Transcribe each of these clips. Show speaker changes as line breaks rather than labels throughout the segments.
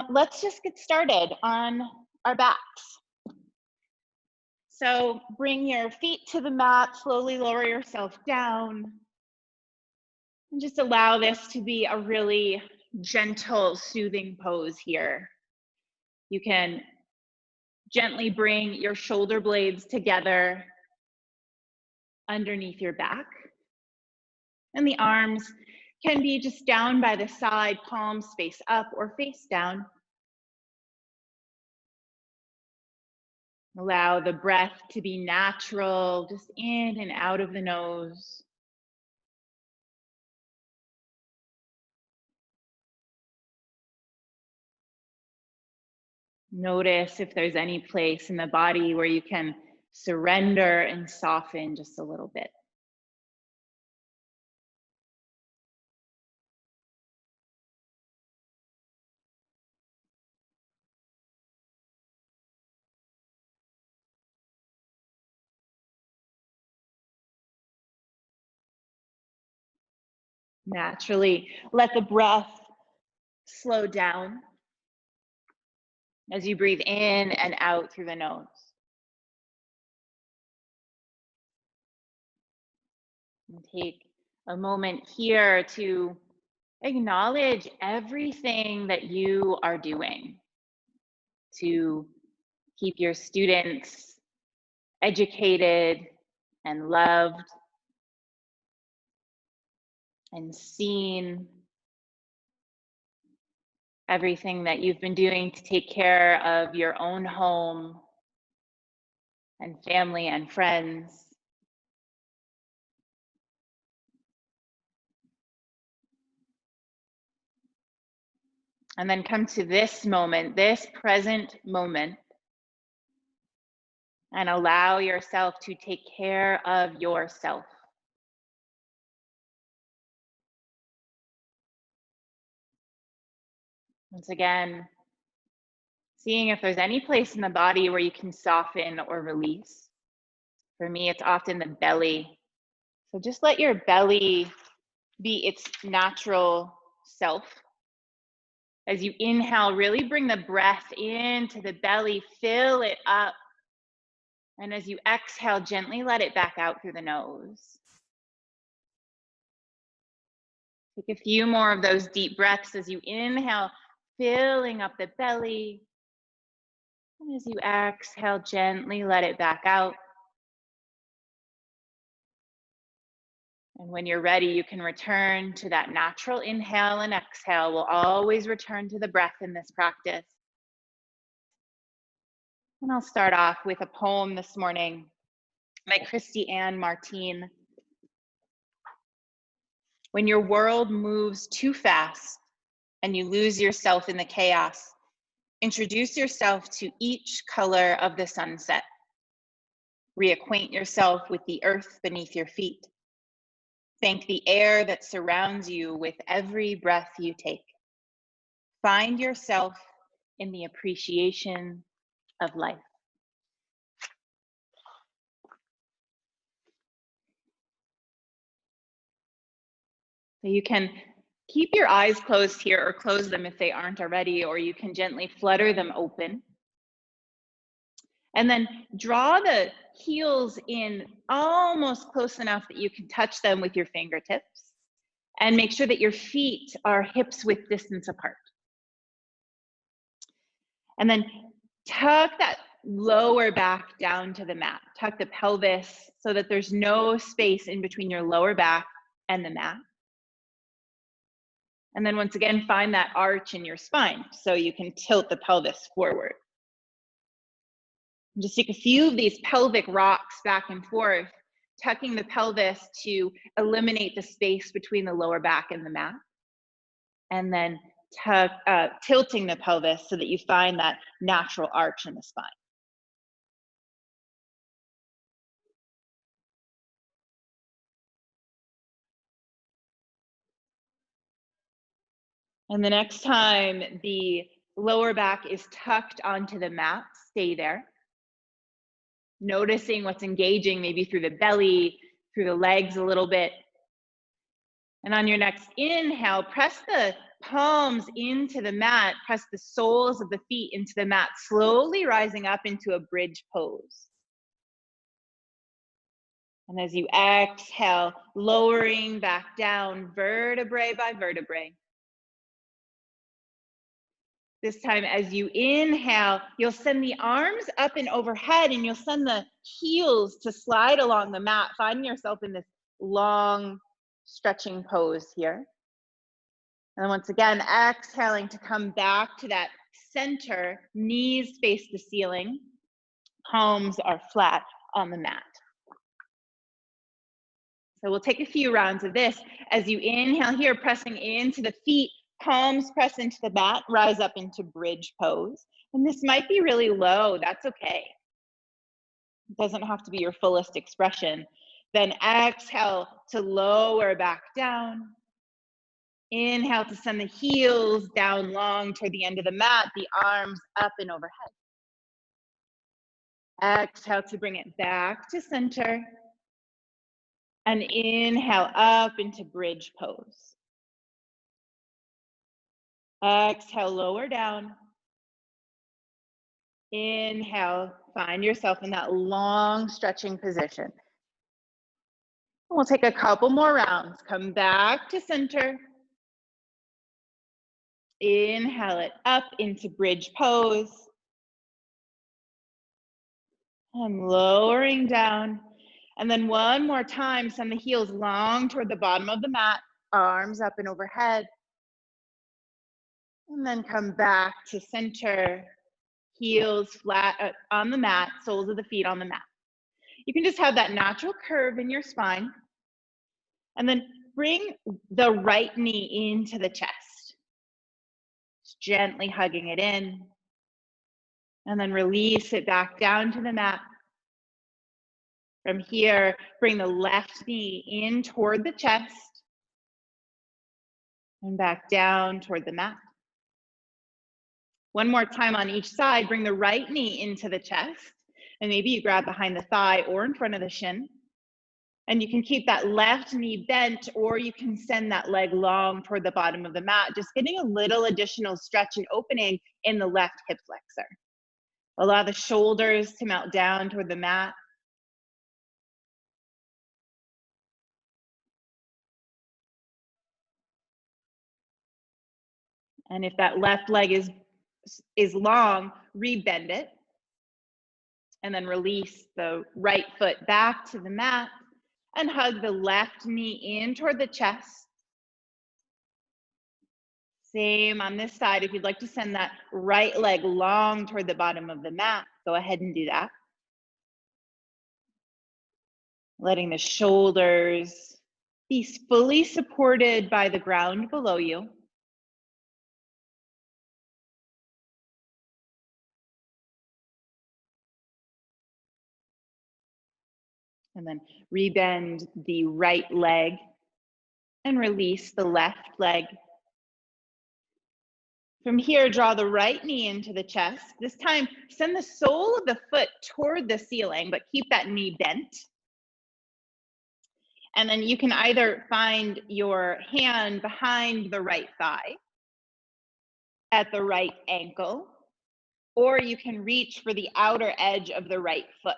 Let's just get started on our backs. So bring your feet to the mat, slowly lower yourself down, and just allow this to be a really gentle, soothing pose here. You can gently bring your shoulder blades together underneath your back, and the arms can be just down by the side, palms face up or face down. Allow the breath to be natural, just in and out of the nose. Notice if there's any place in the body where you can surrender and soften just a little bit. Naturally, let the breath slow down as you breathe in and out through the nose. And take a moment here to acknowledge everything that you are doing to keep your students educated and loved and seen. Everything that you've been doing to take care of your own home and family and friends. And then come to this moment, this present moment, and allow yourself to take care of yourself. Once again, seeing if there's any place in the body where you can soften or release. For me, it's often the belly. So just let your belly be its natural self. As you inhale, really bring the breath into the belly, fill it up. And as you exhale, gently let it back out through the nose. Take a few more of those deep breaths as you inhale, filling up the belly. And as you exhale, gently let it back out. And when you're ready, you can return to that natural inhale and exhale. We'll always return to the breath in this practice. And I'll start off with a poem this morning by Christy Ann Martine. When your world moves too fast and you lose yourself in the chaos, introduce yourself to each color of the sunset. Reacquaint yourself with the earth beneath your feet. Thank the air that surrounds you with every breath you take. Find yourself in the appreciation of life. So you can keep your eyes closed here or close them if they aren't already, or you can gently flutter them open. And then draw the heels in almost close enough that you can touch them with your fingertips. And make sure that your feet are hips width distance apart. And then tuck that lower back down to the mat. Tuck the pelvis so that there's no space in between your lower back and the mat. And then once again, find that arch in your spine so you can tilt the pelvis forward. Just take a few of these pelvic rocks back and forth, tucking the pelvis to eliminate the space between the lower back and the mat. And then tilting the pelvis so that you find that natural arch in the spine. And the next time the lower back is tucked onto the mat, stay there. Noticing what's engaging, maybe through the belly, through the legs a little bit. And on your next inhale, press the palms into the mat, press the soles of the feet into the mat, slowly rising up into a bridge pose. And as you exhale, lowering back down, vertebrae by vertebrae. This time, as you inhale, you'll send the arms up and overhead, and you'll send the heels to slide along the mat, finding yourself in this long stretching pose here. And once again, exhaling to come back to that center, knees face the ceiling, palms are flat on the mat. So we'll take a few rounds of this. As you inhale here, pressing into the feet, palms press into the mat, rise up into bridge pose. And this might be really low, that's okay. It doesn't have to be your fullest expression. Then exhale to lower back down. Inhale to send the heels down long toward the end of the mat, the arms up and overhead. Exhale to bring it back to center. And inhale up into bridge pose. Exhale, lower down. Inhale, find yourself in that long stretching position. We'll take a couple more rounds. Come back to center. Inhale it up into bridge pose. And lowering down. And then one more time, send the heels long toward the bottom of the mat, arms up and overhead. And then come back to center, heels flat on the mat, soles of the feet on the mat. You can just have that natural curve in your spine. And then bring the right knee into the chest. Just gently hugging it in. And then release it back down to the mat. From here, bring the left knee in toward the chest. And back down toward the mat. One more time on each side, bring the right knee into the chest. And maybe you grab behind the thigh or in front of the shin. And you can keep that left knee bent, or you can send that leg long toward the bottom of the mat, just getting a little additional stretch and opening in the left hip flexor. Allow the shoulders to melt down toward the mat. And if that left leg is long, rebend it. And then release the right foot back to the mat and hug the left knee in toward the chest. Same on this side. If you'd like to send that right leg long toward the bottom of the mat, go ahead and do that. Letting the shoulders be fully supported by the ground below you. And then rebend the right leg and release the left leg. From here, draw the right knee into the chest. This time, send the sole of the foot toward the ceiling, but keep that knee bent. And then you can either find your hand behind the right thigh, at the right ankle, or you can reach for the outer edge of the right foot.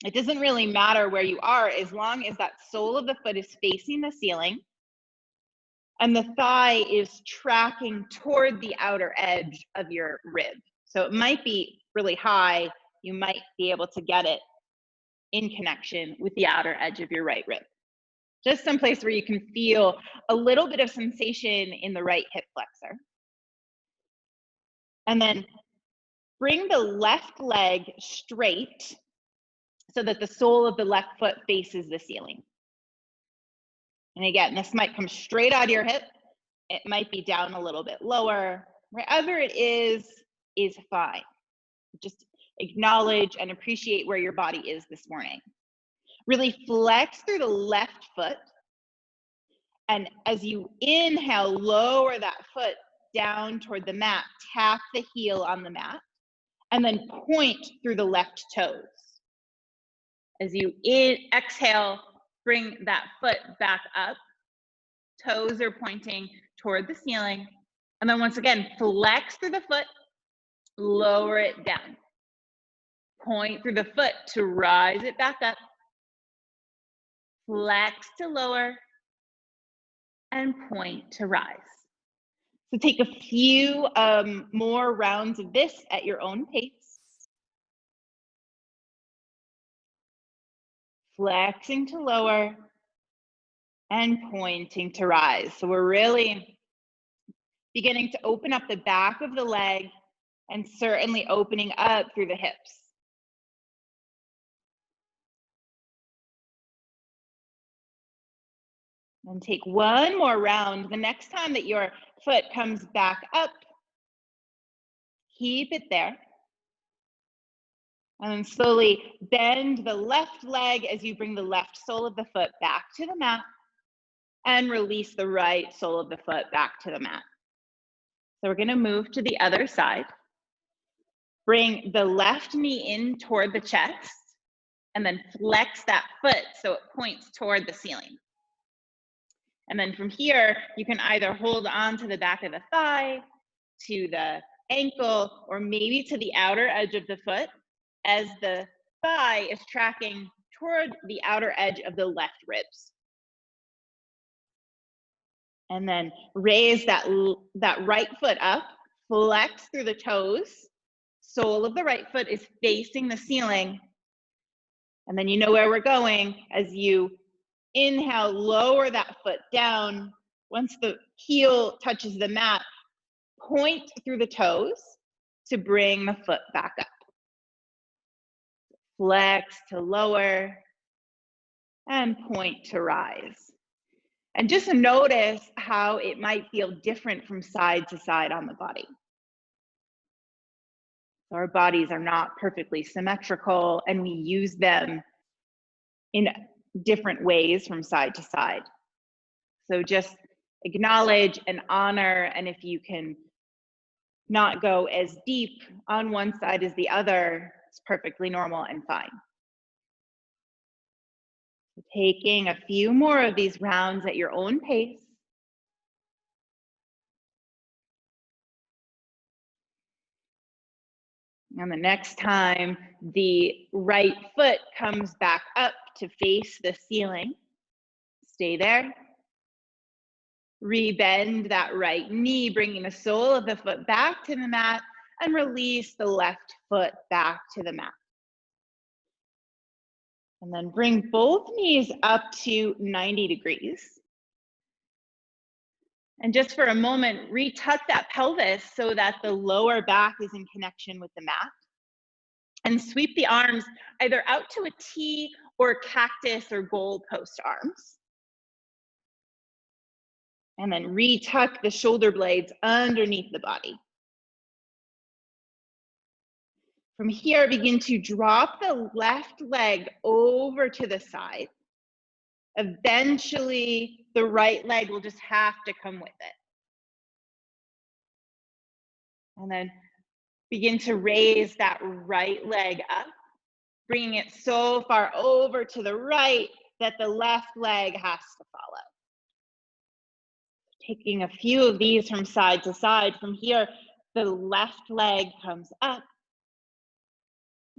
It doesn't really matter where you are as long as that sole of the foot is facing the ceiling and the thigh is tracking toward the outer edge of your rib. So it might be really high. You might be able to get it in connection with the outer edge of your right rib. Just someplace where you can feel a little bit of sensation in the right hip flexor. And then bring the left leg straight so that the sole of the left foot faces the ceiling. And again, this might come straight out of your hip. It might be down a little bit lower. Wherever it is fine. Just acknowledge and appreciate where your body is this morning. Really flex through the left foot. And as you inhale, lower that foot down toward the mat. Tap the heel on the mat. And then point through the left toes. As you exhale, bring that foot back up. Toes are pointing toward the ceiling. And then once again, flex through the foot, lower it down. Point through the foot to rise it back up. Flex to lower and point to rise. So take a few more rounds of this at your own pace. Flexing to lower and pointing to rise. So we're really beginning to open up the back of the leg and certainly opening up through the hips. And take one more round. The next time that your foot comes back up, keep it there. And then slowly bend the left leg as you bring the left sole of the foot back to the mat and release the right sole of the foot back to the mat. So we're going to move to the other side. Bring the left knee in toward the chest and then flex that foot so it points toward the ceiling. And then from here, you can either hold on to the back of the thigh, to the ankle, or maybe to the outer edge of the foot as the thigh is tracking toward the outer edge of the left ribs. And then raise that right foot up, flex through the toes. Sole of the right foot is facing the ceiling. And then you know where we're going as you inhale, lower that foot down. Once the heel touches the mat, point through the toes to bring the foot back up. Flex to lower and point to rise. And just notice how it might feel different from side to side on the body. So our bodies are not perfectly symmetrical and we use them in different ways from side to side. So just acknowledge and honor, and if you can not go as deep on one side as the other, it's perfectly normal and fine. So taking a few more of these rounds at your own pace. And the next time the right foot comes back up to face the ceiling, stay there. Rebend that right knee, bringing the sole of the foot back to the mat and release the left foot back to the mat. And then bring both knees up to 90 degrees. And just for a moment, retuck that pelvis so that the lower back is in connection with the mat. And sweep the arms either out to a T or cactus or goalpost arms. And then retuck the shoulder blades underneath the body. From here, begin to drop the left leg over to the side. Eventually, the right leg will just have to come with it. And then begin to raise that right leg up, bringing it so far over to the right that the left leg has to follow. Taking a few of these from side to side. From here, the left leg comes up,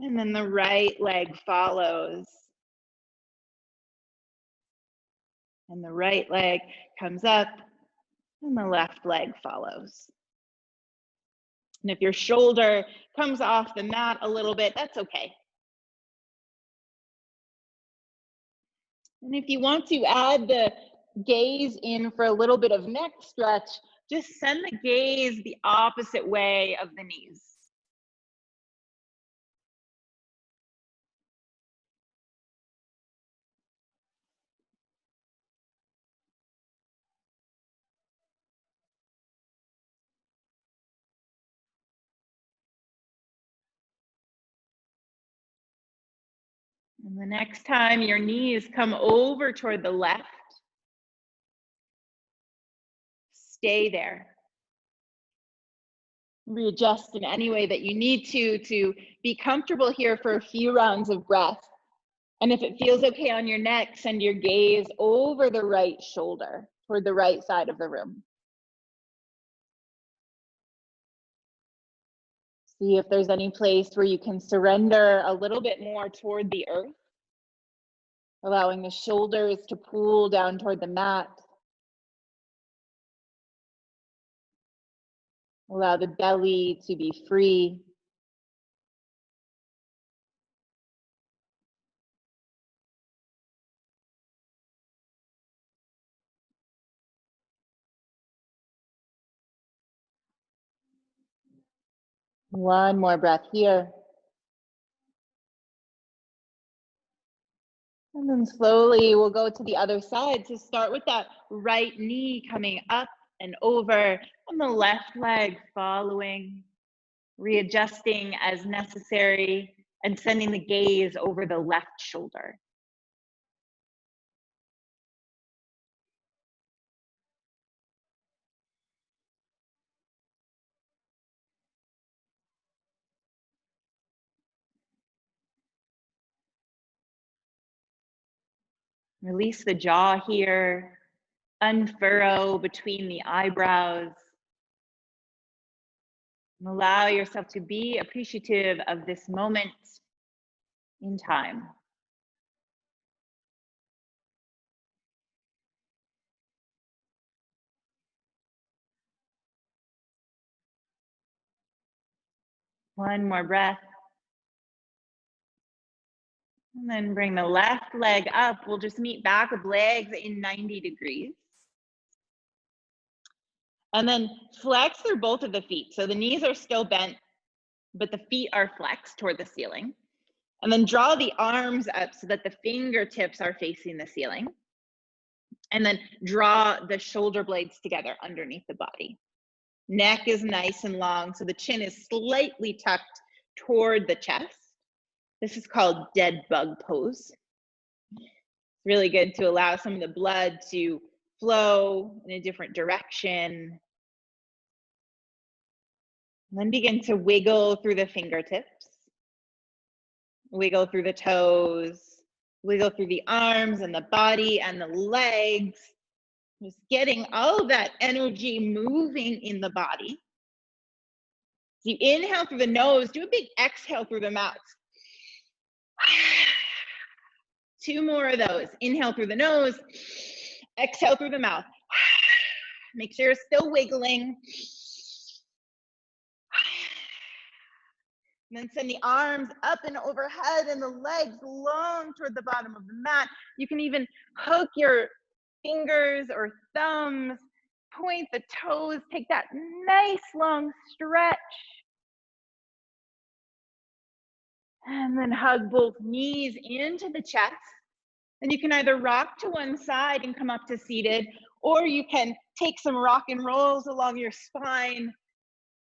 and then the right leg follows. And the right leg comes up, and the left leg follows. And if your shoulder comes off the mat a little bit, that's okay. And if you want to add the gaze in for a little bit of neck stretch, just send the gaze the opposite way of the knees. And the next time your knees come over toward the left, stay there. Readjust in any way that you need to be comfortable here for a few rounds of breath. And if it feels okay on your neck, send your gaze over the right shoulder toward the right side of the room. See if there's any place where you can surrender a little bit more toward the earth, allowing the shoulders to pull down toward the mat. Allow the belly to be free. One more breath here. And then slowly we'll go to the other side. So start with that right knee coming up and over, and the left leg following, readjusting as necessary, and sending the gaze over the left shoulder. Release the jaw here, unfurrow between the eyebrows. And allow yourself to be appreciative of this moment in time. One more breath. And then bring the left leg up. We'll just meet back of legs in 90 degrees. And then flex through both of the feet. So the knees are still bent, but the feet are flexed toward the ceiling. And then draw the arms up so that the fingertips are facing the ceiling. And then draw the shoulder blades together underneath the body. Neck is nice and long, so the chin is slightly tucked toward the chest. This is called dead bug pose. It's really good to allow some of the blood to flow in a different direction. And then begin to wiggle through the fingertips, wiggle through the toes, wiggle through the arms and the body and the legs. Just getting all of that energy moving in the body. So you inhale through the nose, do a big exhale through the mouth. 2 more of those. Inhale through the nose, exhale through the mouth. Make sure you're still wiggling. And then send the arms up and overhead and the legs long toward the bottom of the mat. You can even hook your fingers or thumbs, point the toes, take that nice long stretch. And then hug both knees into the chest. And you can either rock to one side and come up to seated, or you can take some rock and rolls along your spine,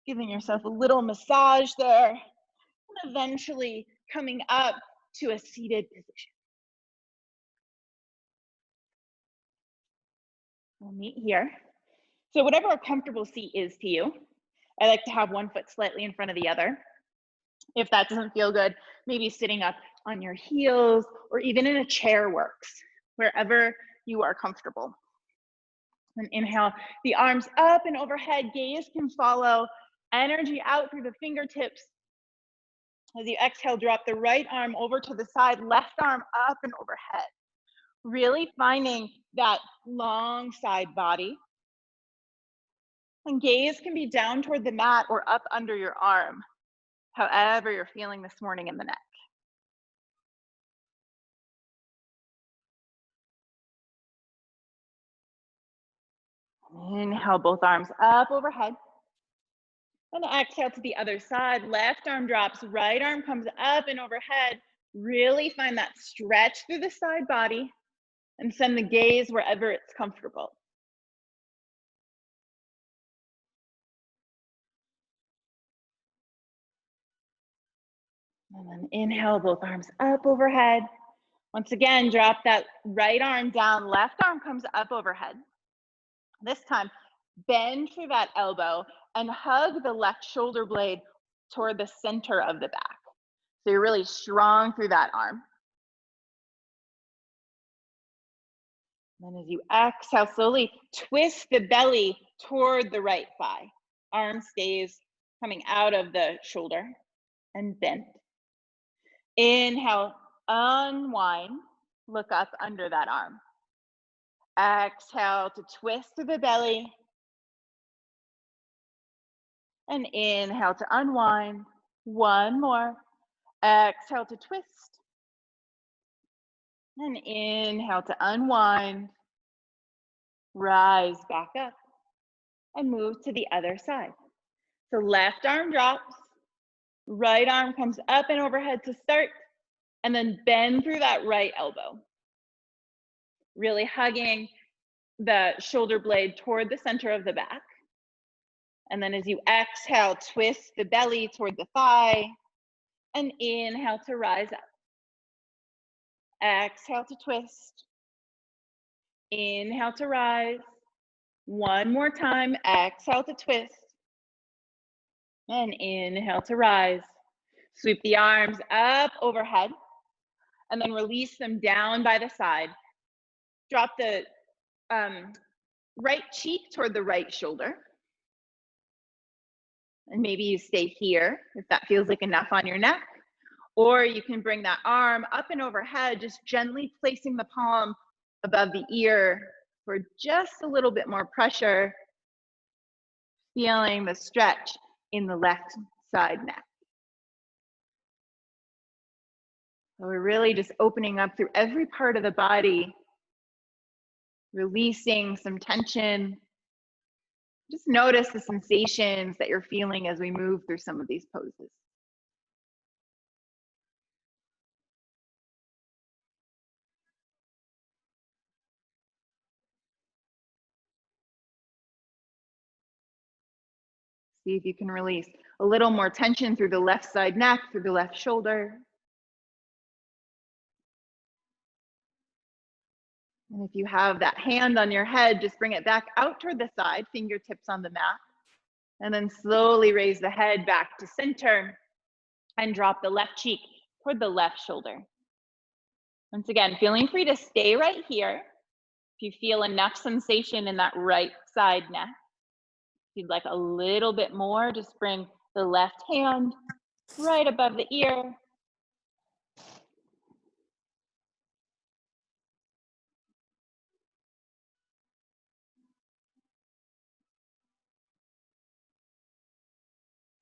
giving yourself a little massage there, and eventually coming up to a seated position. We'll meet here. So whatever a comfortable seat is to you, I like to have one foot slightly in front of the other. If that doesn't feel good, maybe sitting up on your heels or even in a chair works, wherever you are comfortable. And inhale, the arms up and overhead, gaze can follow, energy out through the fingertips. As you exhale, drop the right arm over to the side, left arm up and overhead. Really finding that long side body. And gaze can be down toward the mat or up under your arm, however you're feeling this morning in the neck. Inhale, both arms up overhead. And exhale to the other side. Left arm drops, right arm comes up and overhead. Really find that stretch through the side body and send the gaze wherever it's comfortable. And then inhale, both arms up overhead. Once again, drop that right arm down, left arm comes up overhead. This time, bend through that elbow and hug the left shoulder blade toward the center of the back. So you're really strong through that arm. Then as you exhale, slowly twist the belly toward the right thigh. Arm stays coming out of the shoulder and bent. Inhale, unwind, look up under that arm. Exhale to twist through the belly. And inhale to unwind. One more. Exhale to twist. And inhale to unwind. Rise back up and move to the other side. So left arm drops, right arm comes up and overhead to start, and then bend through that right elbow. Really hugging the shoulder blade toward the center of the back. And then as you exhale, twist the belly toward the thigh, and inhale to rise up. Exhale to twist. Inhale to rise. One more time, exhale to twist. And inhale to rise. Sweep the arms up overhead, and then release them down by the side. Drop the right cheek toward the right shoulder. And maybe you stay here if that feels like enough on your neck. Or you can bring that arm up and overhead, just gently placing the palm above the ear for just a little bit more pressure, feeling the stretch in the left side neck. So we're really just opening up through every part of the body, releasing some tension. Just notice the sensations that you're feeling as we move through some of these poses. See if you can release a little more tension through the left side neck, through the left shoulder. And if you have that hand on your head, just bring it back out toward the side, fingertips on the mat. And then slowly raise the head back to center and drop the left cheek toward the left shoulder. Once again, feeling free to stay right here. If you feel enough sensation in that right side neck. If you'd like a little bit more, just bring the left hand right above the ear.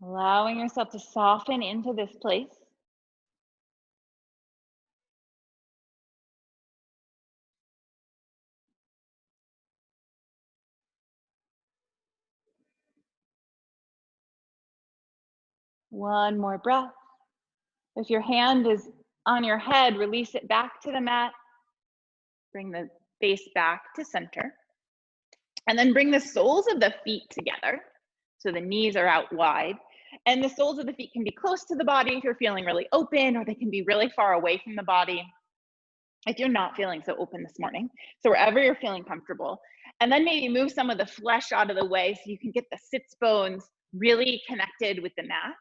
Allowing yourself to soften into this place. One more breath. If your hand is on your head, release it back to the mat. Bring the face back to center. And then bring the soles of the feet together. So the knees are out wide. And the soles of the feet can be close to the body if you're feeling really open, or they can be really far away from the body if you're not feeling so open this morning. So wherever you're feeling comfortable. And then maybe move some of the flesh out of the way so you can get the sits bones really connected with the mat.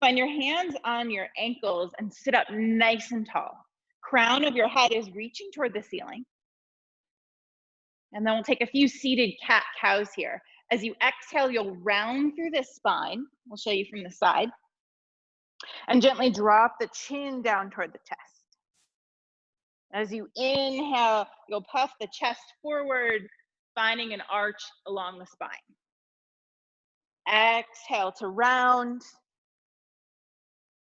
Find your hands on your ankles and sit up nice and tall. Crown of your head is reaching toward the ceiling. And then we'll take a few seated cat-cows here. As you exhale, you'll round through the spine. We'll show you from the side. And gently drop the chin down toward the chest. As you inhale, you'll puff the chest forward, finding an arch along the spine. Exhale to round.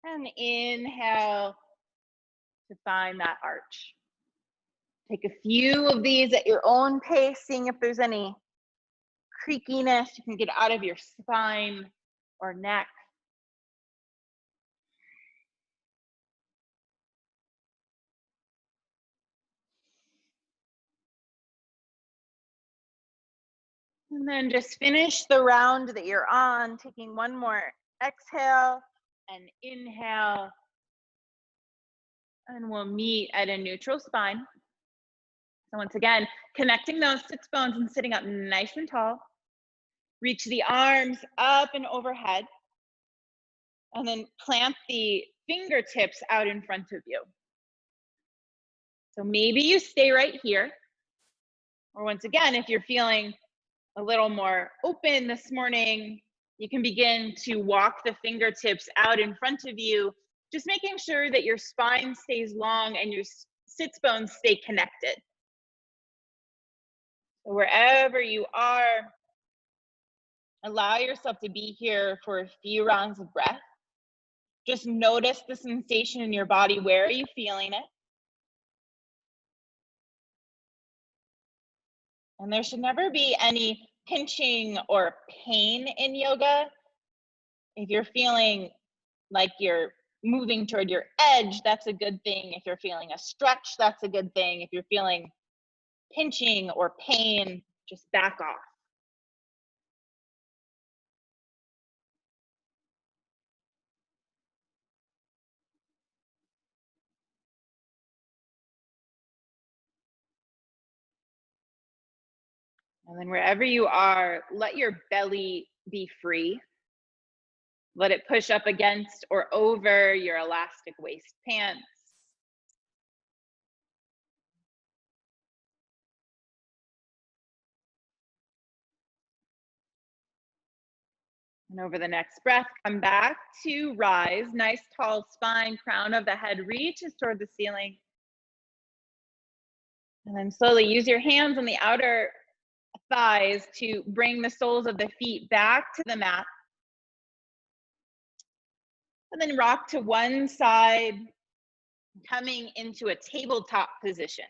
And inhale to find that arch. Take a few of these at your own pace, seeing if there's any creakiness you can get out of your spine or neck. And then just finish the round that you're on, taking one more exhale and inhale. And we'll meet at a neutral spine. So once again, connecting those sits bones and sitting up nice and tall. Reach the arms up and overhead. And then plant the fingertips out in front of you. So maybe you stay right here. Or once again, if you're feeling a little more open this morning, You can begin to walk the fingertips out in front of you, just making sure that your spine stays long and your sits bones stay connected. So wherever you are, allow yourself to be here for a few rounds of breath. Just notice the sensation in your body. Where are you feeling it? And there should never be any pinching or pain in yoga. If you're feeling like you're moving toward your edge, that's a good thing. If you're feeling a stretch, that's a good thing. If you're feeling pinching or pain, just back off. And then wherever you are, let your belly be free. Let it push up against or over your elastic waist pants. And over the next breath, come back to rise. Nice tall spine, crown of the head reaches toward the ceiling. And then slowly use your hands on the outer thighs to bring the soles of the feet back to the mat. And then rock to one side, coming into a tabletop position.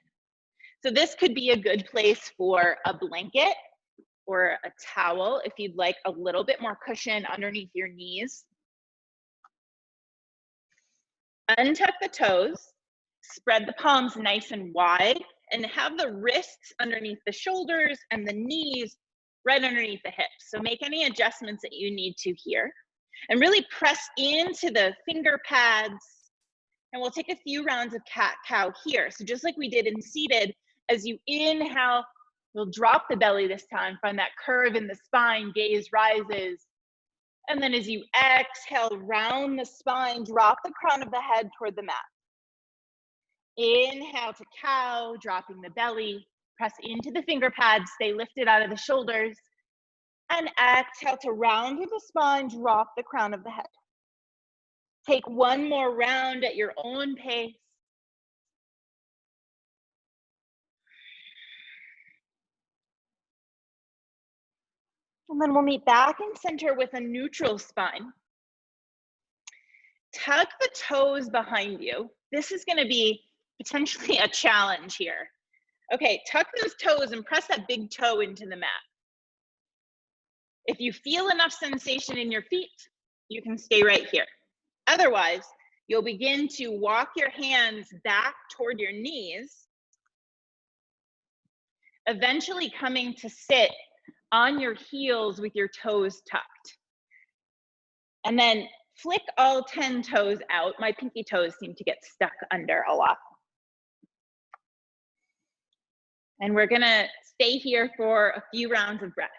So this could be a good place for a blanket or a towel if you'd like a little bit more cushion underneath your knees. Untuck the toes, spread the palms nice and wide, and have the wrists underneath the shoulders and the knees right underneath the hips. So make any adjustments that you need to here. And really press into the finger pads. And we'll take a few rounds of cat-cow here. So just like we did in seated, as you inhale, you'll drop the belly this time, find that curve in the spine, gaze rises. And then as you exhale, round the spine, drop the crown of the head toward the mat. Inhale to cow, dropping the belly, press into the finger pads, stay lifted out of the shoulders. And exhale to round through the spine, drop the crown of the head. Take one more round at your own pace. And then we'll meet back in center with a neutral spine. Tuck the toes behind you. This is going to be potentially a challenge here. Okay, tuck those toes and press that big toe into the mat. If you feel enough sensation in your feet, you can stay right here. Otherwise, you'll begin to walk your hands back toward your knees, eventually coming to sit on your heels with your toes tucked. And then flick all 10 toes out. My pinky toes seem to get stuck under a lot. And we're gonna stay here for a few rounds of breath.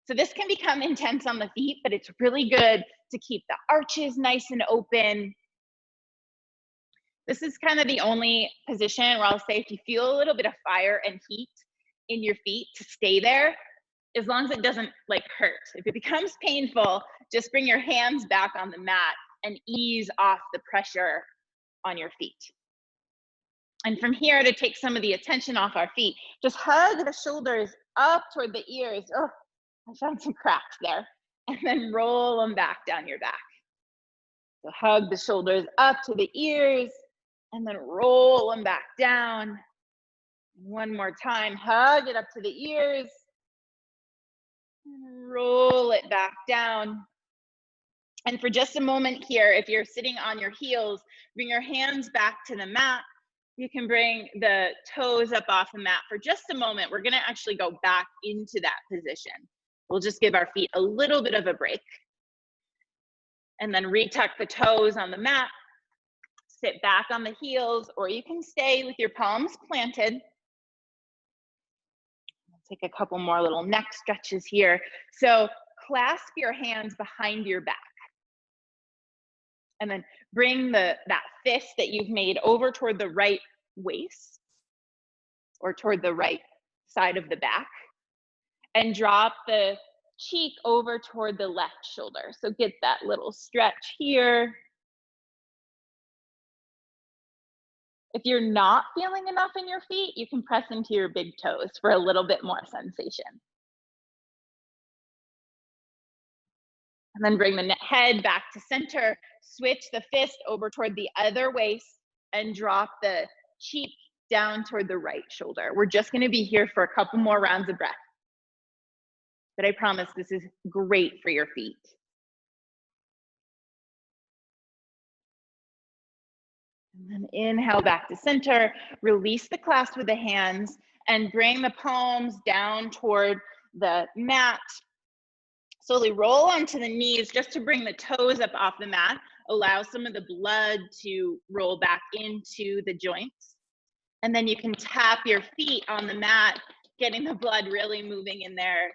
So this can become intense on the feet, but it's really good to keep the arches nice and open. This is kind of the only position where I'll say if you feel a little bit of fire and heat in your feet, to stay there, as long as it doesn't like hurt. If it becomes painful, just bring your hands back on the mat and ease off the pressure on your feet. And from here, to take some of the attention off our feet, just hug the shoulders up toward the ears. Oh, I found some cracks there. And then roll them back down your back. So hug the shoulders up to the ears and then roll them back down. One more time, hug it up to the ears. And roll it back down. And for just a moment here, if you're sitting on your heels, bring your hands back to the mat. You can bring the toes up off the mat for just a moment. We're gonna actually go back into that position. We'll just give our feet a little bit of a break. And then retuck the toes on the mat. Sit back on the heels, or you can stay with your palms planted. Take a couple more little neck stretches here. So clasp your hands behind your back. And then bring that fist that you've made over toward the right waist or toward the right side of the back. And drop the cheek over toward the left shoulder. So get that little stretch here. If you're not feeling enough in your feet, you can press into your big toes for a little bit more sensation. And then bring the head back to center, switch the fist over toward the other waist and drop the cheek down toward the right shoulder. We're just gonna be here for a couple more rounds of breath. But I promise this is great for your feet. And then inhale back to center, release the clasp with the hands and bring the palms down toward the mat. Slowly roll onto the knees just to bring the toes up off the mat. Allow some of the blood to roll back into the joints. And then you can tap your feet on the mat, getting the blood really moving in there,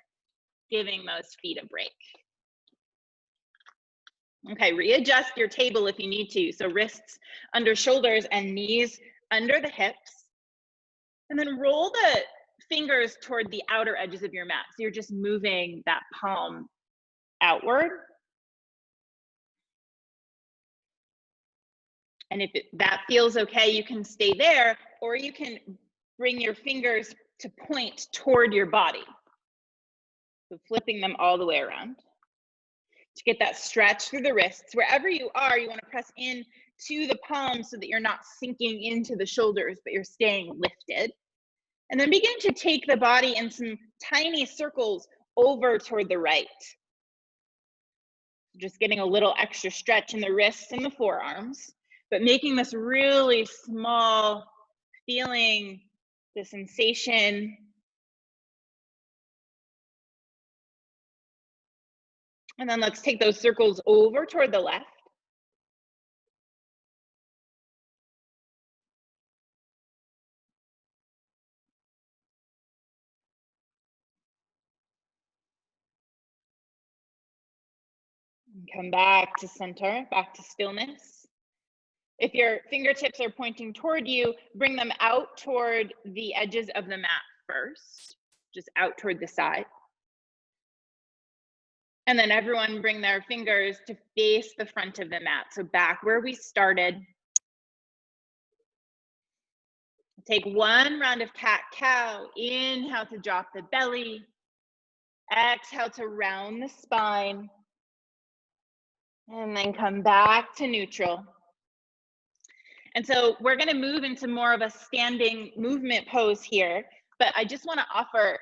giving those feet a break. Okay, readjust your table if you need to. So wrists under shoulders and knees under the hips. And then roll the fingers toward the outer edges of your mat. So you're just moving that palm outward. And if that feels okay, you can stay there, or you can bring your fingers to point toward your body. So flipping them all the way around. To get that stretch through the wrists. Wherever you are, you want to press in to the palms so that you're not sinking into the shoulders, but you're staying lifted. And then begin to take the body in some tiny circles over toward the right. Just getting a little extra stretch in the wrists and the forearms, but making this really small, feeling the sensation. And then let's take those circles over toward the left. And come back to center, back to stillness. If your fingertips are pointing toward you, bring them out toward the edges of the mat first, just out toward the side. And then everyone bring their fingers to face the front of the mat. So back where we started. Take one round of cat-cow. Inhale to drop the belly. Exhale to round the spine. And then come back to neutral. And so we're going to move into more of a standing movement pose here, but I just want to offer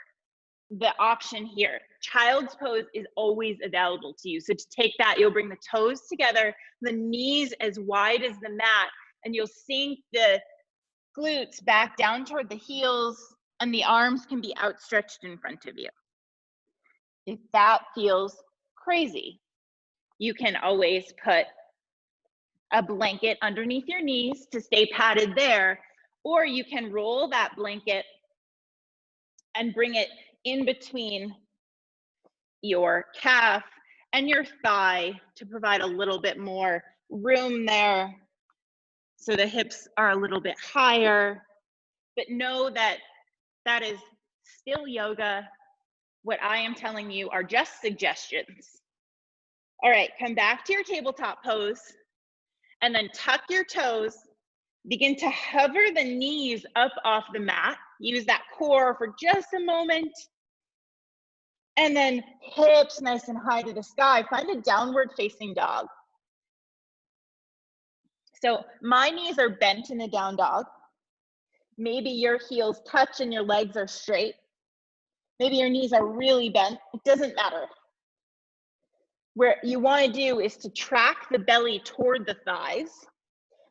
the option here. Child's pose is always available to you. So to take that, you'll bring the toes together, the knees as wide as the mat, and you'll sink the glutes back down toward the heels, and the arms can be outstretched in front of you. If that feels crazy, you can always put a blanket underneath your knees to stay padded there, or you can roll that blanket and bring it in between your calf and your thigh to provide a little bit more room there, so the hips are a little bit higher. But know that that is still yoga. What I am telling you are just suggestions. All right, come back to your tabletop pose and then tuck your toes. Begin to hover the knees up off the mat. Use that core for just a moment. And then hips nice and high to the sky. Find a downward facing dog. So my knees are bent in a down dog. Maybe your heels touch and your legs are straight. Maybe your knees are really bent. It doesn't matter. Where you want to do is to track the belly toward the thighs,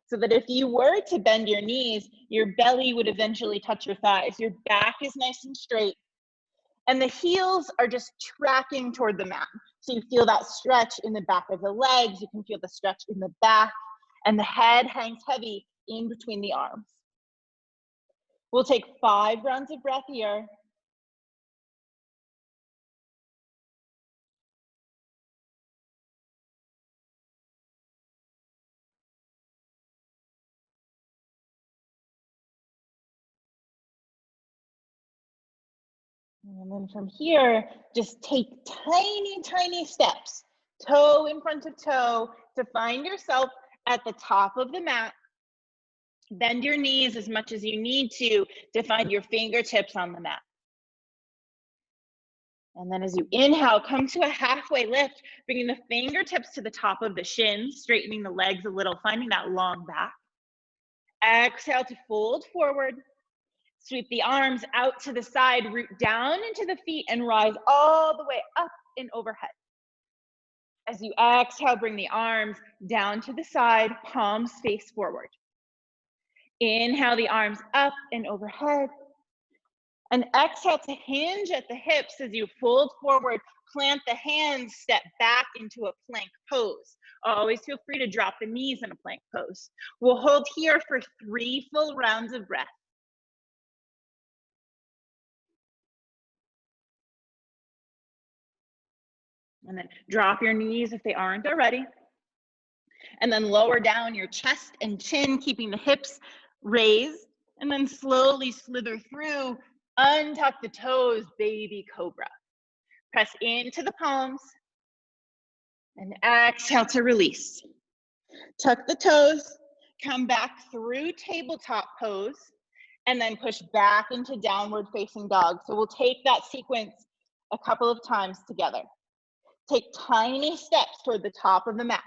so that if you were to bend your knees, your belly would eventually touch your thighs. Your back is nice and straight. And the heels are just tracking toward the mat. So you feel that stretch in the back of the legs. You can feel the stretch in the back. And the head hangs heavy in between the arms. We'll take 5 rounds of breath here. And then from here, just take tiny, tiny steps, toe in front of toe, to find yourself at the top of the mat. Bend your knees as much as you need to find your fingertips on the mat. And then as you inhale, come to a halfway lift, bringing the fingertips to the top of the shins, straightening the legs a little, finding that long back. Exhale to fold forward. Sweep the arms out to the side, root down into the feet, and rise all the way up and overhead. As you exhale, bring the arms down to the side, palms face forward. Inhale the arms up and overhead. And exhale to hinge at the hips as you fold forward, plant the hands, step back into a plank pose. Always feel free to drop the knees in a plank pose. We'll hold here for 3 full rounds of breath. And then drop your knees if they aren't already. And then lower down your chest and chin, keeping the hips raised. And then slowly slither through, untuck the toes, baby cobra. Press into the palms. And exhale to release. Tuck the toes, come back through tabletop pose, and then push back into downward facing dog. So we'll take that sequence a couple of times together. Take tiny steps toward the top of the mat.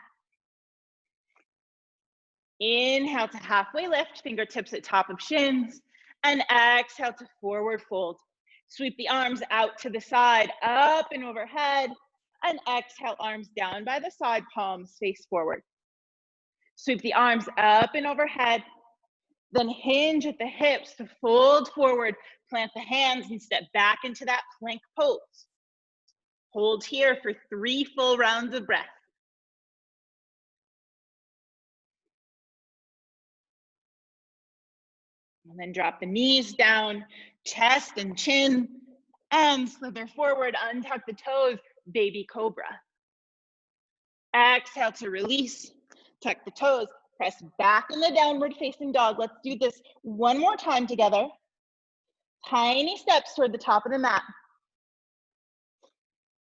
Inhale to halfway lift, fingertips at top of shins, and exhale to forward fold. Sweep the arms out to the side, up and overhead, and exhale, arms down by the side, palms face forward. Sweep the arms up and overhead, then hinge at the hips to fold forward, plant the hands and step back into that plank pose. Hold here for 3 full rounds of breath. And then drop the knees down, chest and chin, and slither forward, untuck the toes, baby cobra. Exhale to release, tuck the toes, press back in the downward facing dog. Let's do this one more time together. Tiny steps toward the top of the mat.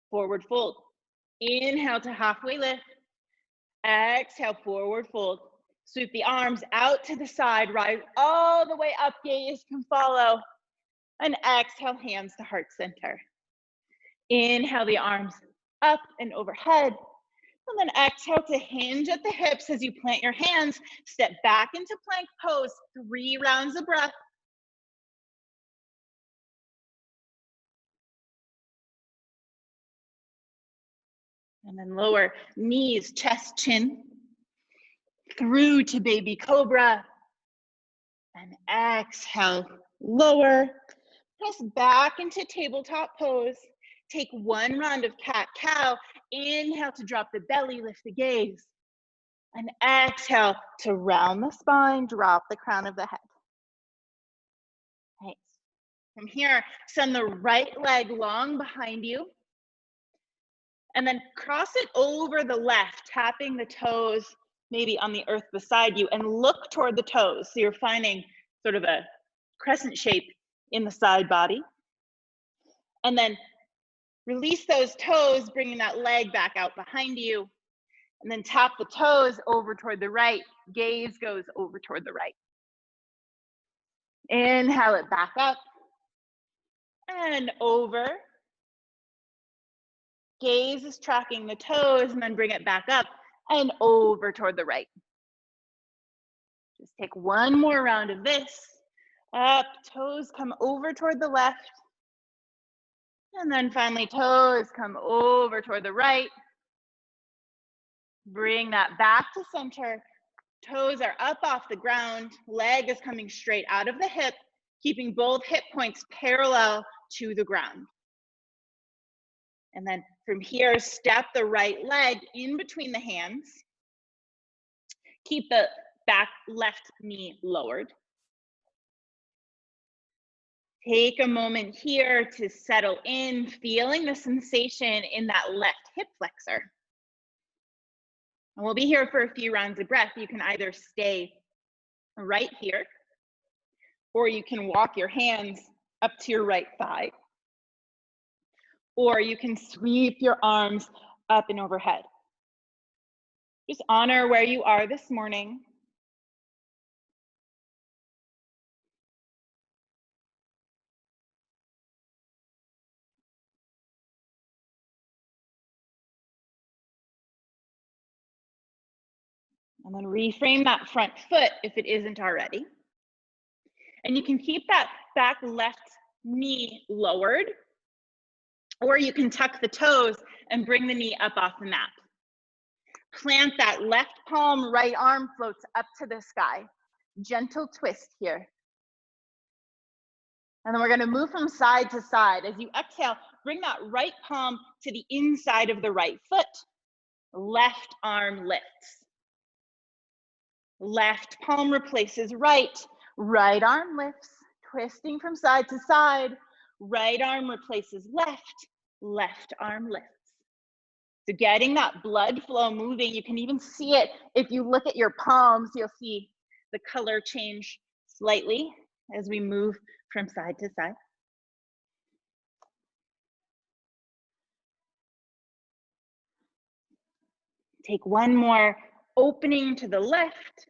Forward fold. Inhale to halfway lift. Exhale, forward fold. Sweep the arms out to the side, rise all the way up, gaze can follow. And exhale, hands to heart center. Inhale the arms up and overhead. And then exhale to hinge at the hips as you plant your hands. Step back into plank pose, 3 rounds of breath. And then lower knees, chest, chin. Through to baby cobra. And exhale, lower. Press back into tabletop pose. Take 1 round of cat-cow. Inhale to drop the belly, lift the gaze. And exhale to round the spine, drop the crown of the head. Nice. From here, send the right leg long behind you. And then cross it over the left, tapping the toes maybe on the earth beside you, and look toward the toes. So you're finding sort of a crescent shape in the side body. And then release those toes, bringing that leg back out behind you. And then tap the toes over toward the right. Gaze goes over toward the right. Inhale it back up and over. Gaze is tracking the toes, and then bring it back up and over toward the right. Just take 1 more round of this. Up, toes come over toward the left. And then finally, toes come over toward the right. Bring that back to center. Toes are up off the ground. Leg is coming straight out of the hip, keeping both hip points parallel to the ground. And then from here, step the right leg in between the hands. Keep the back left knee lowered. Take a moment here to settle in, feeling the sensation in that left hip flexor. And we'll be here for a few rounds of breath. You can either stay right here, or you can walk your hands up to your right thigh. or you can sweep your arms up and overhead. Just honor where you are this morning. And then reframe that front foot if it isn't already. And you can keep that back left knee lowered, or you can tuck the toes and bring the knee up off the mat. Plant that left palm, right arm floats up to the sky. Gentle twist here. And then we're going to move from side to side. As you exhale, bring that right palm to the inside of the right foot. Left arm lifts. Left palm replaces right. Right arm lifts, twisting from side to side. Right arm replaces left. Left arm lifts. So getting that blood flow moving, you can even see it. If you look at your palms, you'll see the color change slightly as we move from side to side. Take one more opening to the left,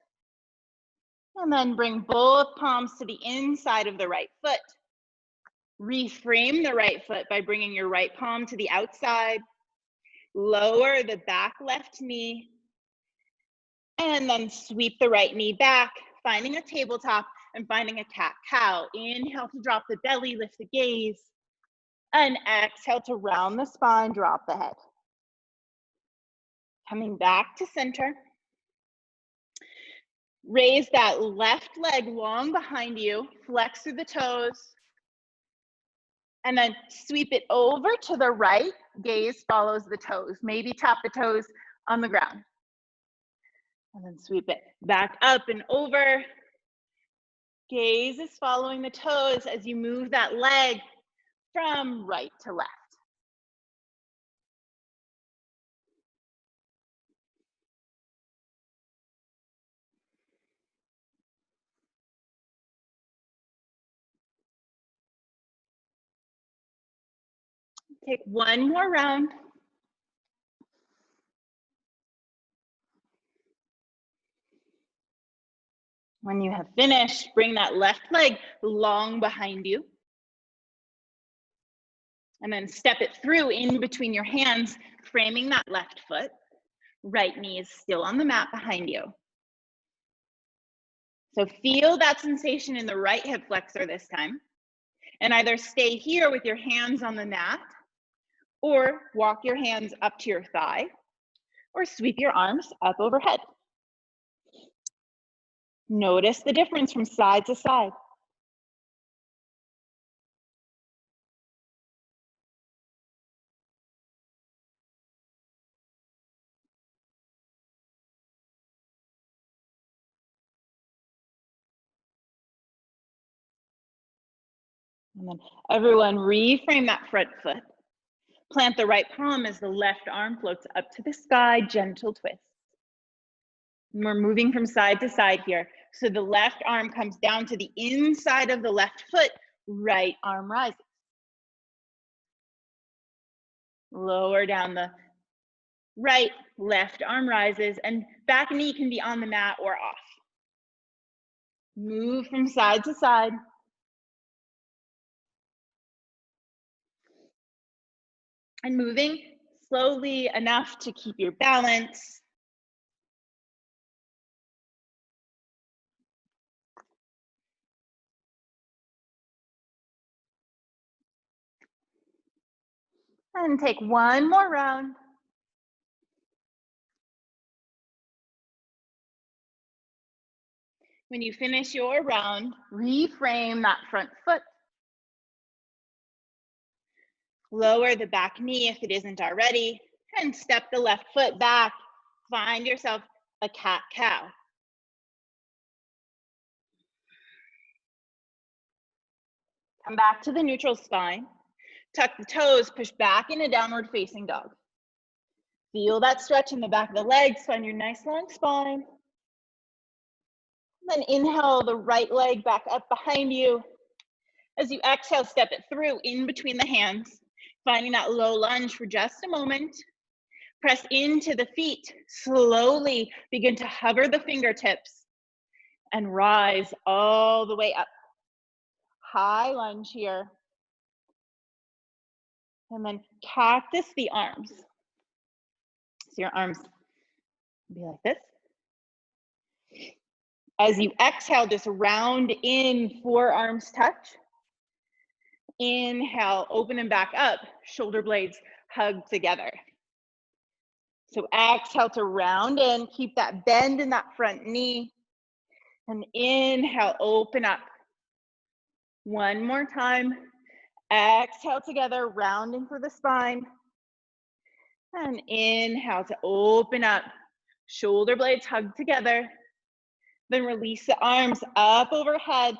and then bring both palms to the inside of the right foot. Reframe the right foot by bringing your right palm to the outside. Lower the back left knee, and then sweep the right knee back, finding a tabletop and finding a cat-cow. Inhale to drop the belly, lift the gaze, and exhale to round the spine, drop the head. Coming back to center. Raise that left leg long behind you, flex through the toes, and then sweep it over to the right. Gaze follows the toes. Maybe tap the toes on the ground. And then sweep it back up and over. Gaze is following the toes as you move that leg from right to left. Take one more round. When you have finished, bring that left leg long behind you. And then step it through in between your hands, framing that left foot. Right knee is still on the mat behind you. So feel that sensation in the right hip flexor this time. And either stay here with your hands on the mat, or walk your hands up to your thigh, or sweep your arms up overhead. Notice the difference from side to side. And then everyone reframe that front foot. Plant the right palm as the left arm floats up to the sky, gentle twist. And we're moving from side to side here. So the left arm comes down to the inside of the left foot, right arm rises. Lower down the right, left arm rises, and back knee can be on the mat or off. Move from side to side. And moving slowly enough to keep your balance. And take one more round. When you finish your round, reframe that front foot. Lower the back knee if it isn't already, and step the left foot back. Find yourself a cat-cow. Come back to the neutral spine. Tuck the toes, push back into downward facing dog. Feel that stretch in the back of the legs, find your nice long spine. Then inhale the right leg back up behind you. As you exhale, step it through in between the hands. Finding that low lunge for just a moment. Press into the feet. Slowly begin to hover the fingertips and rise all the way up. High lunge here. And then cactus the arms. So your arms be like this. As you exhale, just round in, forearms touch. Inhale, open and back up, shoulder blades hug together. So exhale to round in, keep that bend in that front knee. And inhale, open up. One more time. Exhale together, rounding through the spine. And inhale to open up. Shoulder blades hug together. Then release the arms up overhead.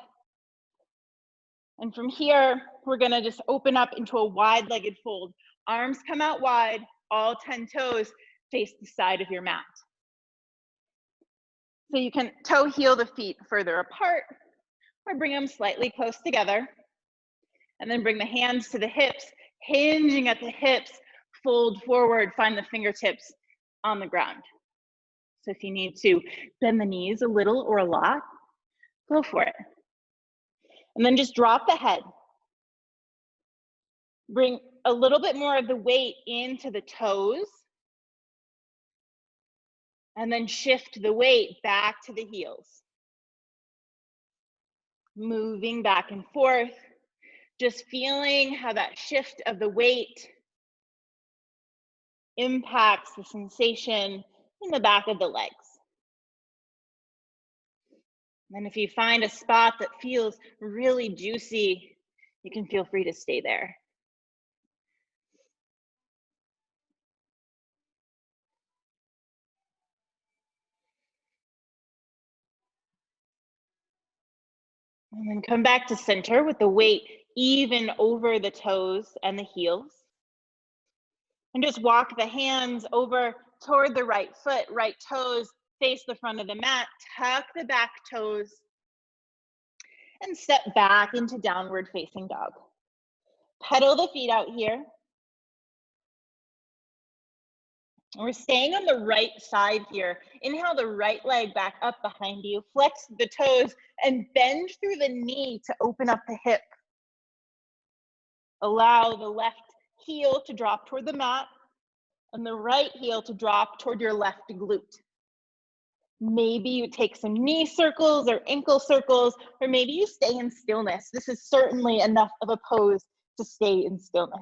And from here, we're gonna just open up into a wide-legged fold. Arms come out wide, all 10 toes face the side of your mat. So you can toe heel the feet further apart or bring them slightly close together. And then bring the hands to the hips, hinging at the hips, fold forward, find the fingertips on the ground. So if you need to bend the knees a little or a lot, go for it. And then just drop the head. Bring a little bit more of the weight into the toes. And then shift the weight back to the heels. Moving back and forth, just feeling how that shift of the weight impacts the sensation in the back of the legs. And if you find a spot that feels really juicy, you can feel free to stay there. And then come back to center with the weight even over the toes and the heels. And just walk the hands over toward the right foot, right toes face the front of the mat, tuck the back toes, and step back into downward facing dog. Pedal the feet out here. And we're staying on the right side here. Inhale the right leg back up behind you. Flex the toes and bend through the knee to open up the hip. Allow the left heel to drop toward the mat and the right heel to drop toward your left glute. Maybe you take some knee circles or ankle circles, or maybe you stay in stillness. This is certainly enough of a pose to stay in stillness.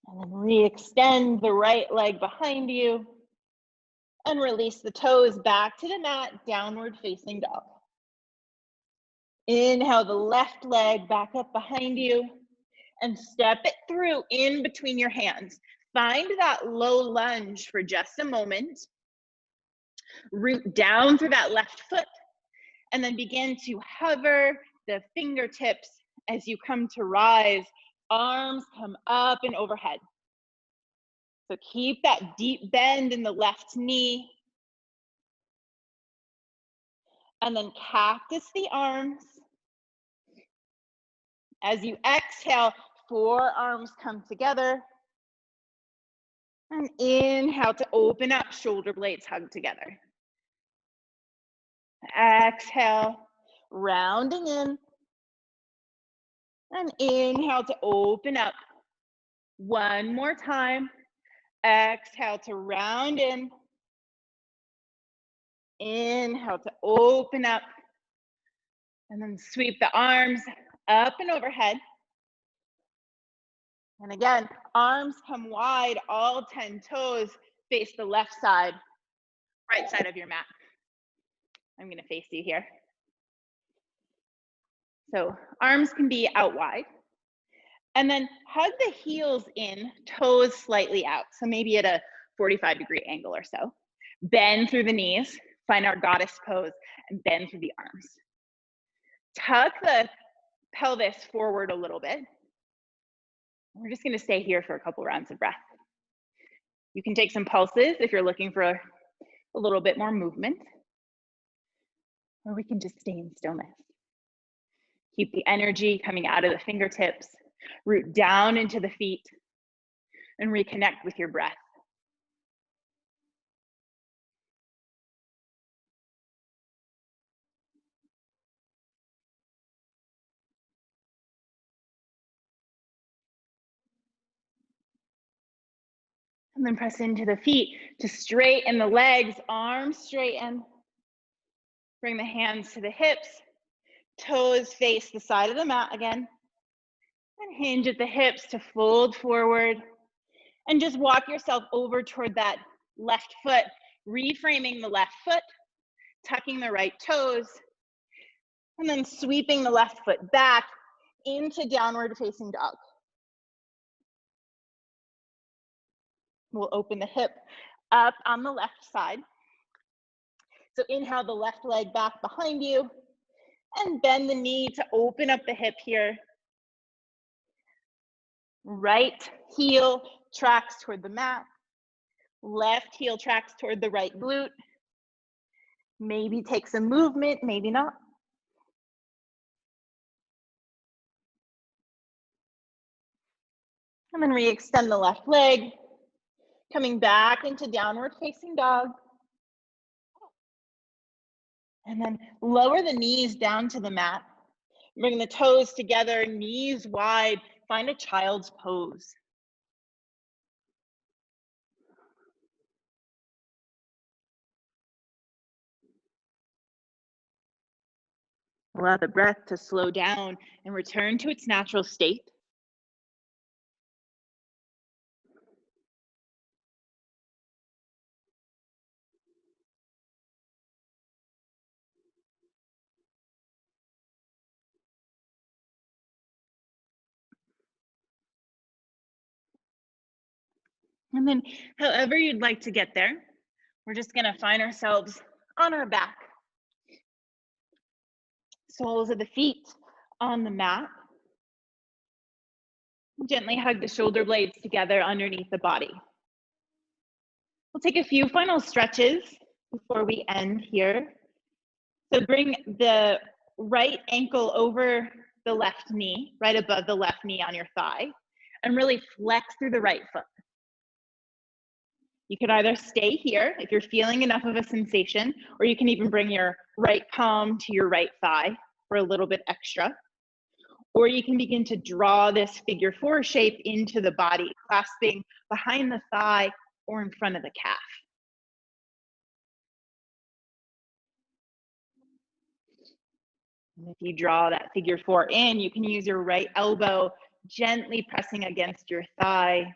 And then re-extend the right leg behind you and release the toes back to the mat, downward facing dog. Inhale the left leg back up behind you and step it through in between your hands. Find that low lunge for just a moment. Root down through that left foot and then begin to hover the fingertips as you come to rise. Arms come up and overhead. So keep that deep bend in the left knee. And then cactus the arms. As you exhale, forearms come together. And inhale to open up, shoulder blades hug together. Exhale, rounding in. And inhale to open up. One more time. Exhale to round in. Inhale to open up. And then sweep the arms up and overhead. And again, arms come wide, all 10 toes face the left side, right side of your mat. I'm gonna face you here. So arms can be out wide. And then hug the heels in, toes slightly out. So maybe at a 45-degree angle or so. Bend through the knees, find our goddess pose, and bend through the arms. Tuck the pelvis forward a little bit. We're just gonna stay here for a couple rounds of breath. You can take some pulses if you're looking for a little bit more movement, or we can just stay in stillness. Keep the energy coming out of the fingertips, root down into the feet, and reconnect with your breath. And then press into the feet to straighten the legs, arms straighten. Bring the hands to the hips, toes face the side of the mat again. And hinge at the hips to fold forward. And just walk yourself over toward that left foot, reframing the left foot, tucking the right toes, and then sweeping the left foot back into downward facing dog. We'll open the hip up on the left side. So inhale the left leg back behind you and bend the knee to open up the hip here. Right heel tracks toward the mat. Left heel tracks toward the right glute. Maybe take some movement, maybe not. And then re-extend the left leg, coming back into downward facing dog. And then lower the knees down to the mat. Bring the toes together, knees wide. Find a child's pose. Allow the breath to slow down and return to its natural state. And then however you'd like to get there, we're just gonna find ourselves on our back. Soles of the feet on the mat. Gently hug the shoulder blades together underneath the body. We'll take a few final stretches before we end here. So bring the right ankle over the left knee, right above the left knee on your thigh, and really flex through the right foot. You could either stay here if you're feeling enough of a sensation, or you can even bring your right palm to your right thigh for a little bit extra. Or you can begin to draw this figure four shape into the body, clasping behind the thigh or in front of the calf. And if you draw that figure four in, you can use your right elbow gently pressing against your thigh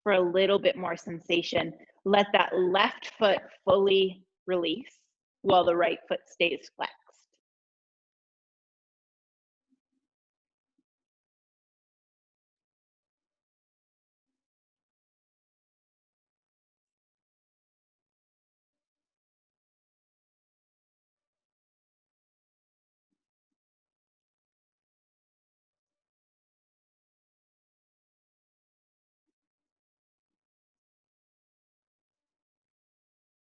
for a little bit more sensation. Let that left foot fully release while the right foot stays flexed.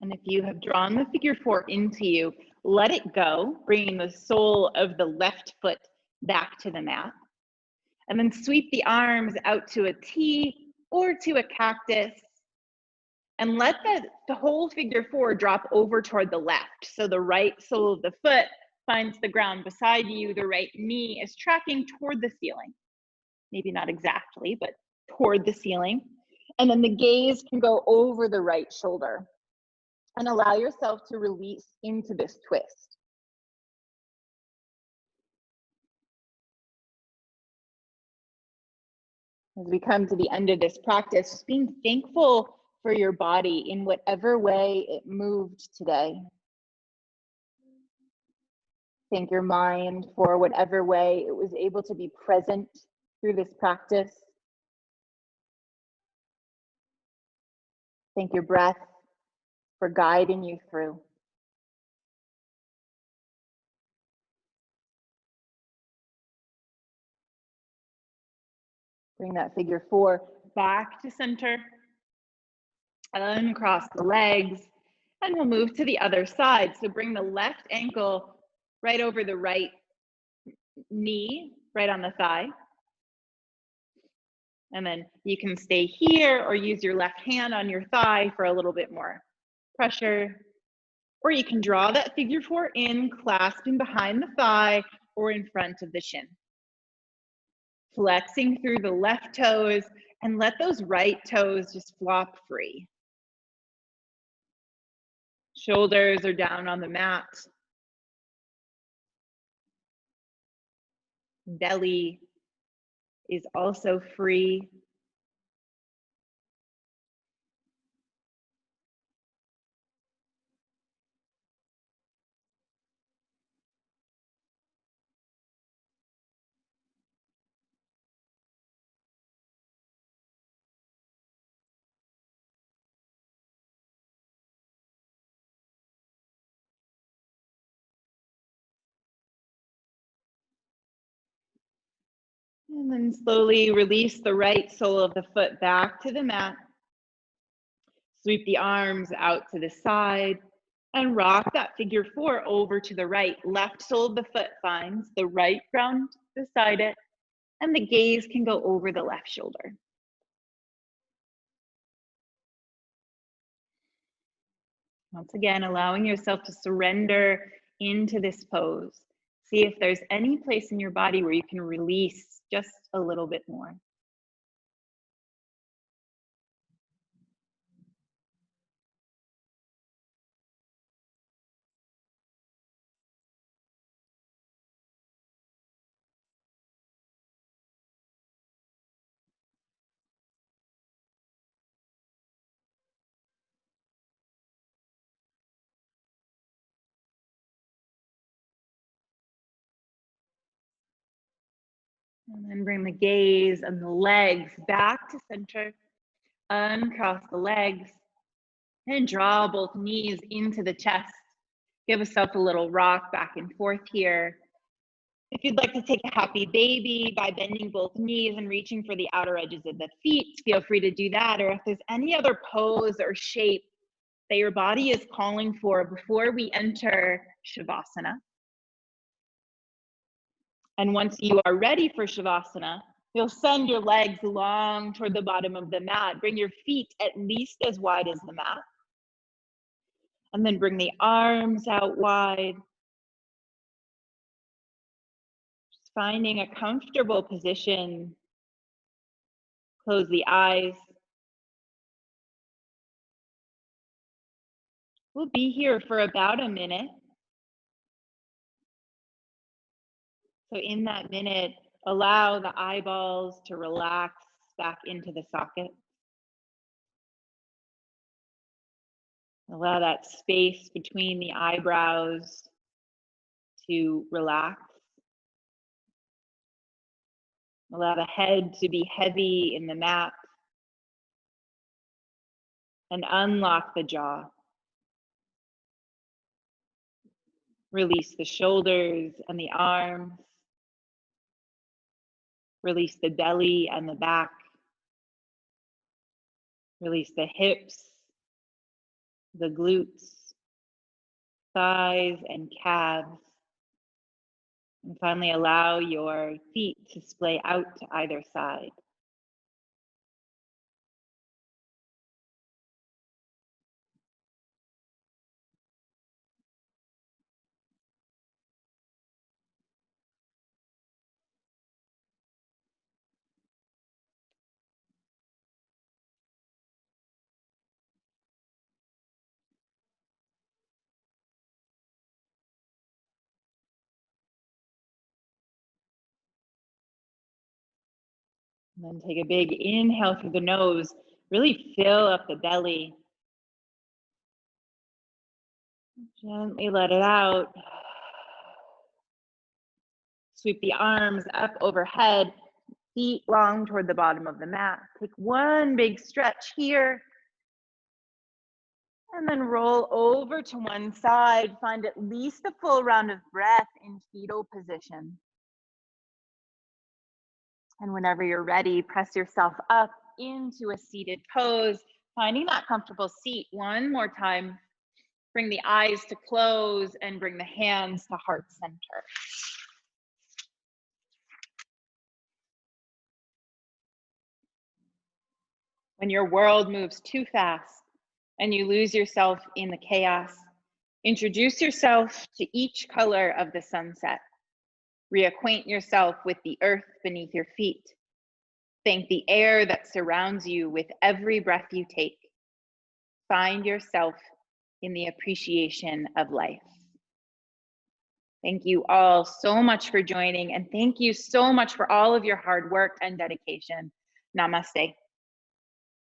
And if you have drawn the figure four into you, let it go, bringing the sole of the left foot back to the mat. And then sweep the arms out to a T or to a cactus. And let the whole figure four drop over toward the left. So the right sole of the foot finds the ground beside you. The right knee is tracking toward the ceiling. Maybe not exactly, but toward the ceiling. And then the gaze can go over the right shoulder. And allow yourself to release into this twist. As we come to the end of this practice, just being thankful for your body in whatever way it moved today. Thank your mind for whatever way it was able to be present through this practice. Thank your breath for guiding you through. Bring that figure four back to center. Uncross the legs. And we'll move to the other side. So bring the left ankle right over the right knee right on the thigh. And then you can stay here or use your left hand on your thigh for a little bit more pressure. Or you can draw that figure four in, clasping behind the thigh or in front of the shin. Flexing through the left toes and let those right toes just flop free. Shoulders are down on the mat. Belly is also free. And then slowly release the right sole of the foot back to the mat. Sweep the arms out to the side and rock that figure four over to the right. Left sole of the foot finds the right ground beside it, and the gaze can go over the left shoulder. Once again, allowing yourself to surrender into this pose. See if there's any place in your body where you can release just a little bit more. And then bring the gaze and the legs back to center. Uncross the legs and draw both knees into the chest. Give yourself a little rock back and forth here. If you'd like to take a happy baby by bending both knees and reaching for the outer edges of the feet, feel free to do that. Or if there's any other pose or shape that your body is calling for before we enter Shavasana. And once you are ready for Shavasana, you'll send your legs long toward the bottom of the mat. Bring your feet at least as wide as the mat. And then bring the arms out wide. Just finding a comfortable position. Close the eyes. We'll be here for about a minute. So in that minute, allow the eyeballs to relax back into the socket. Allow that space between the eyebrows to relax. Allow the head to be heavy in the mat. And unlock the jaw. Release the shoulders and the arms. Release the belly and the back. Release the hips, the glutes, thighs and calves. And finally, allow your feet to splay out to either side. And then take a big inhale through the nose. Really fill up the belly. Gently let it out. Sweep the arms up overhead, feet long toward the bottom of the mat. Take one big stretch here. And then roll over to one side. Find at least a full round of breath in fetal position. And whenever you're ready, press yourself up into a seated pose, finding that comfortable seat. One more time. Bring the eyes to close and bring the hands to heart center. When your world moves too fast and you lose yourself in the chaos, introduce yourself to each color of the sunset. Reacquaint yourself with the earth beneath your feet. Thank the air that surrounds you with every breath you take. Find yourself in the appreciation of life. Thank you all so much for joining, and thank you so much for all of your hard work and dedication. Namaste.